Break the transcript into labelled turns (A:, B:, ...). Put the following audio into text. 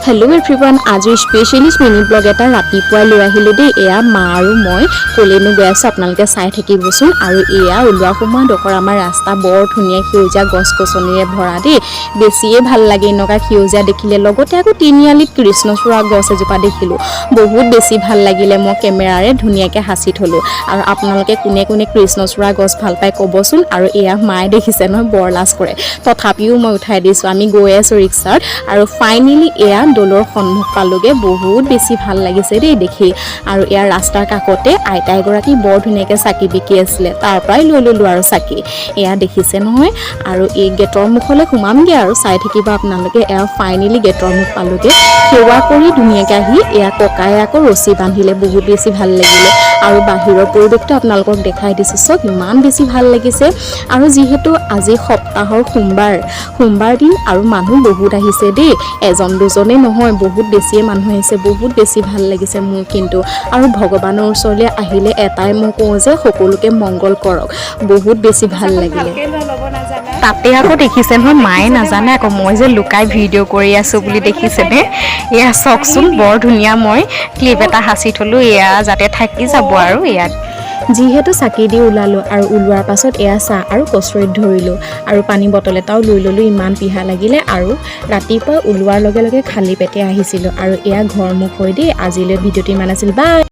A: Hello everyone आज specialist mini blog এটা ৰাতিপুৱাই লৈ আহিলো দেই এয়া মা আৰু মই কলেনো গৈ আছো আপোনালোকে চাই থাকিবচোন আৰু এয়া ওলোৱা সময় ডকৰ আমাৰ ৰাস্তা বৰ ধুনীয়া সেউজীয়া গছ-গছনিৰে ভৰা দেই বেছিয়ে ভাল লাগে নকা সেউজীয়া দেখিলে লগতে আকৌ তিনিআলিত কৃষ্ণচূড়া গছ এজোপা দেখিলো বহুত বেছি ভাল লাগিলে মই কেমেৰাৰে ধুনীয়াকৈ হাসি থলো আৰু আপোনালোকে কোনে কোনে কৃষ্ণচূড়া গছ ভাল পায় কবচোন আৰু এয়া মায়ে দেখিছে নহয় বৰ লাজ কৰে তথাপিও মই উঠাই দিছো আমি গৈ আছো ৰিক্সাত আৰু ফাইনালি এয়া দলৰ সন্মুখ পালোগে বহুত বেছি ভাল লাগিছে দেই দেখি আৰু ইয়াৰ ৰাস্তাৰ কাকতে আইতা এগৰাকী বৰ ধুনীয়াকৈ চাকি বিকি আছিল তাৰ পৰাই লৈ ললো আৰু চাকি এয়া দেখিছে নহয় আৰু এই গেটৰ মুখলৈ সোমামগে আৰু চাই থাকিব আপোনালোকে এয়া ফাইনালি গেটৰ মুখ পালোগে সেৱা কৰি ধুনীয়াকৈ আহি এয়া ককাই আকৌ ৰছী বান্ধিলে বহুত বেছি ভাল লাগিলে আৰু বাহিৰৰ পৰিৱেশটো আপোনালোকক দেখাই দিছো সব ইমান বেছি ভাল লাগিছে আৰু যিহেতু আজি সপ্তাহৰ সোমবাৰ দিন আৰু মানুহ বহুত আহিছে দেই এজন দুজনে নহয় বহুত বেছিয়ে মানুহ আহিছে বহুত বেছি ভাল লাগিছে মোৰ কিন্তু আৰু ভগৱানৰ ওচৰলৈ আহিলে এটাই মই কওঁ যে সকলোকে মংগল কৰক বহুত বেছি ভাল লাগিলে তাতে আকৌ দেখিছে নহয় মায়ে নাজানে আকৌ মই যে লুকাই ভিডিঅ' কৰি আছো বুলি দেখিছেনে এয়া চকচোন বৰ ধুনীয়া মই ক্লিপ এটা হাসি থলো এয়া যাতে থাকি যাব আৰু ইয়াত যিহেতু চাকি দি ওলালো আৰু ওলোৱাৰ পাছত এয়া চাহ আৰু কচৰিত ধৰিলো আৰু পানী বটল এটাও লৈ ললো ইমান পিহা লাগিলে আৰু ৰাতিপুৱা ওলোৱাৰ লগে লগে খালী পেটে আহিছিলো আৰু এয়া ঘৰ মুখ হৈ দেই আজিলৈ ভিডিঅ'টি ইমান আছিল বাই।